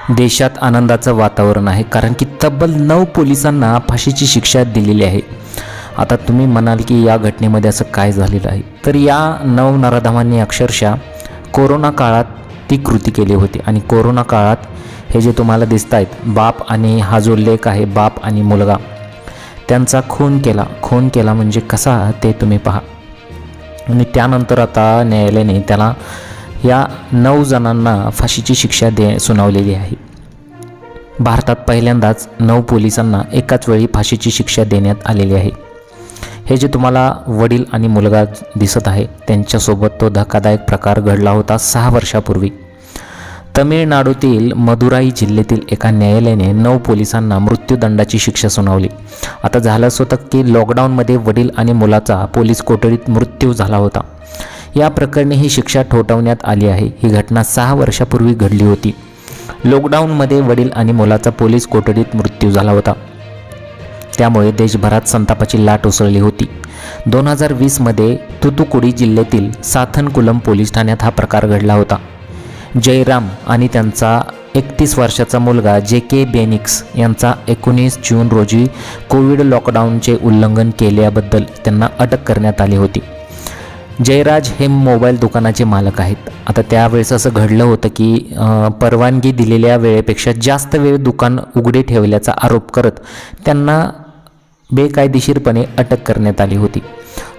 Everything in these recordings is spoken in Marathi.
देशात आनंदाचं वातावरण आहे, कारण की तब्बल 9 पोलिसांना फाशीची शिक्षा दिलेली आहे. आता तुम्ही म्हणाल की या घटनेमध्ये असं काय झालेलं आहे, तर या 9 नराधमांनी अक्षरशः कोरोना काळात ती कृती केली होती. आणि कोरोना काळात हे जे तुम्हाला दिसत आहेत बाप आणि हा जो लेक आहे, बाप आणि मुलगा, त्यांचा खून केला म्हणजे कसा ते तुम्ही पहा. आणि त्यानंतर आता न्यायालयाने त्याला या 9 जणांना फाशीची शिक्षा सुनावलेली आहे. भारतात पहिल्यांदाच 9 पोलिसांना एकाच वेळी फाशीची शिक्षा देण्यात आलेली आहे. हे जे तुम्हाला वडील आणि मुलगा दिसत आहे त्यांच्यासोबत तो धक्कादायक प्रकार घडला होता 6 वर्षापूर्वी. तमिळनाडूतील मदुराई जिल्ह्यातील एका न्यायालयाने 9 पोलिसांना मृत्यूदंडाची शिक्षा सुनावली. आता झालं असं होतं की लॉकडाऊनमध्ये वडील आणि मुलाचा पोलीस कोठडीत मृत्यू झाला होता. या प्रकरणी ही शिक्षा ठोठावण्यात आली आहे. ही घटना 6 वर्षापूर्वी घडली होती. लॉकडाऊनमध्ये वडील आणि मुलाचा पोलीस कोठडीत मृत्यू झाला होता. त्यामुळे देशभरात संतापाची लाट उसळली होती. 2020मध्ये तुतुकुडी जिल्ह्यातील साथनकुलम पोलीस ठाण्यात हा प्रकार घडला होता. जयराम आणि त्यांचा 31 वर्षाचा मुलगा JK बेनिक्स यांचा 19 जून रोजी कोविड लॉकडाऊनचे उल्लंघन केल्याबद्दल त्यांना अटक करण्यात आली होती. जयराज हे मोबाईल दुकानाचे मालक आहेत. आता त्यावेळेस असं घडलं होतं की परवानगी दिलेल्या वेळेपेक्षा जास्त वेळ दुकान उघडे ठेवल्याचा आरोप करत त्यांना बेकायदेशीरपणे अटक करण्यात आली होती.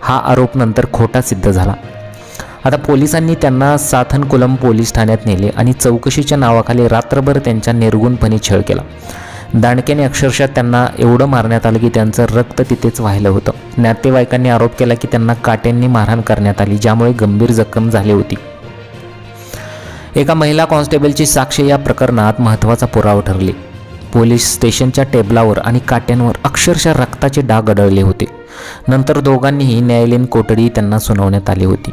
हा आरोप नंतर खोटा सिद्ध झाला. आता पोलिसांनी त्यांना साथनकुलम पोलीस ठाण्यात नेले आणि चौकशीच्या नावाखाली रात्रभर त्यांच्या निर्गुणपणे छळ केला. दांडक्याने अक्षरशः त्यांना एवढं मारण्यात आलं की त्यांचं रक्त तिथेच वाहिलं होतं. नातेवाईकांनी आरोप केला की त्यांना काट्यांनी मारहाण करण्यात आली, ज्यामुळे गंभीर जखम झाली होती. एका महिला कॉन्स्टेबलची साक्ष या प्रकरणात महत्त्वाचा पुरावा ठरली. पोलीस स्टेशनच्या टेबलावर आणि काट्यांवर अक्षरशः रक्ताचे डाग आढळले होते. नंतर दोघांनीही न्यायालयीन कोठडी त्यांना सुनावण्यात आली होती.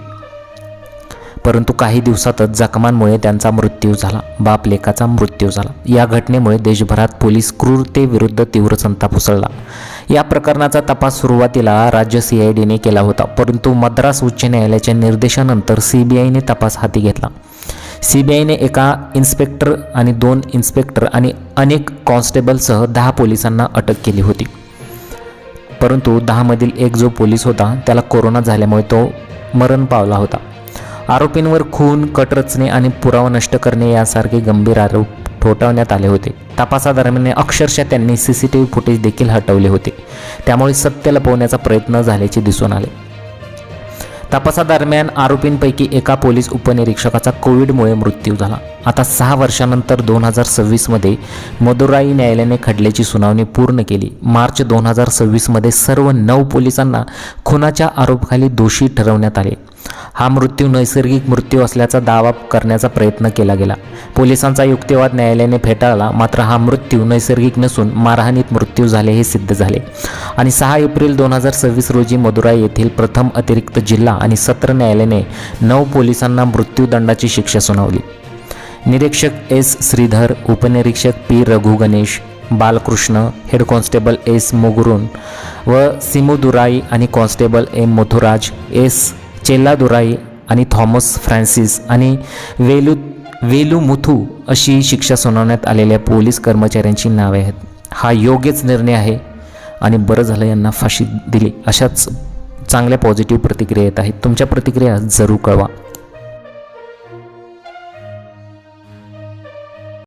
परंतु काही दिवसातच जखमांमुळे त्यांचा मृत्यू झाला. बाप लेकाचा मृत्यू झाला. या घटनेमुळे देशभरात पोलीस क्रूरतेविरुद्ध तीव्र संताप उसळला. या प्रकरणाचा तपास सुरुवातीला राज्य CIDने केला होता, परंतु मद्रास उच्च न्यायालयाच्या निर्देशानंतर CBIने तपास हाती घेतला. CBIने एका इन्स्पेक्टर आणि 2 इन्स्पेक्टर आणि अनेक कॉन्स्टेबलसह 10 पोलिसांना अटक केली होती. परंतु 10 मधील एक जो पोलीस होता त्याला कोरोना झाल्यामुळे तो मरण पावला होता. आरोपींवर खून, कट रचणे आणि पुरावा नष्ट करणे यासारखे गंभीर आरोप ठोठावण्यात आले होते. तपासादरम्यान अक्षरशः त्यांनी CCTV फुटेज देखील हटवले होते. त्यामुळे सत्य लपवण्याचा प्रयत्न झाल्याचे दिसून आले. तपासादरम्यान आरोपींपैकी एका पोलीस उपनिरीक्षकाचा कोविडमुळे मृत्यू झाला. आता 6 वर्षानंतर 2026मध्ये मदुराई न्यायालयाने खटल्याची सुनावणी पूर्ण केली. मार्च 2026मध्ये सर्व 9 पोलिसांना खुनाच्या आरोपाखाली दोषी ठरवण्यात आले. हा मृत्यू नैसर्गिक मृत्यू असल्याचा दावा करण्याचा प्रयत्न केला गेला. पोलिसांचा युक्तिवाद न्यायालयाने फेटाळला. मात्र हा मृत्यू नैसर्गिक नसून मारहाणीत मृत्यू झाले हे सिद्ध झाले. आणि 6 एप्रिल 2026 रोजी मदुराई येथील प्रथम अतिरिक्त जिल्हा आणि सत्र न्यायालयाने 9 पोलिसांना मृत्यूदंडाची शिक्षा सुनावली. निरीक्षक S श्रीधर, उपनिरीक्षक P Raghu Ganesh, Balkrishna, head constable S मुगुरुन व सिमुदुराई आणि कॉन्स्टेबल M मुथुराज, S चेल्लादुराई आणि थॉमस फ्रान्सिस आणि वेलुमुथू अशी शिक्षा सुनावण्यात आलेल्या पोलीस कर्मचाऱ्यांची नावे आहेत. हा योग्यच निर्णय आहे आणि बरं झालं यांना फाशी दिली. अशाच चांगल्या पॉझिटिव्ह प्रतिक्रिया येत आहेत. तुमच्या प्रतिक्रिया जरूर कळवा.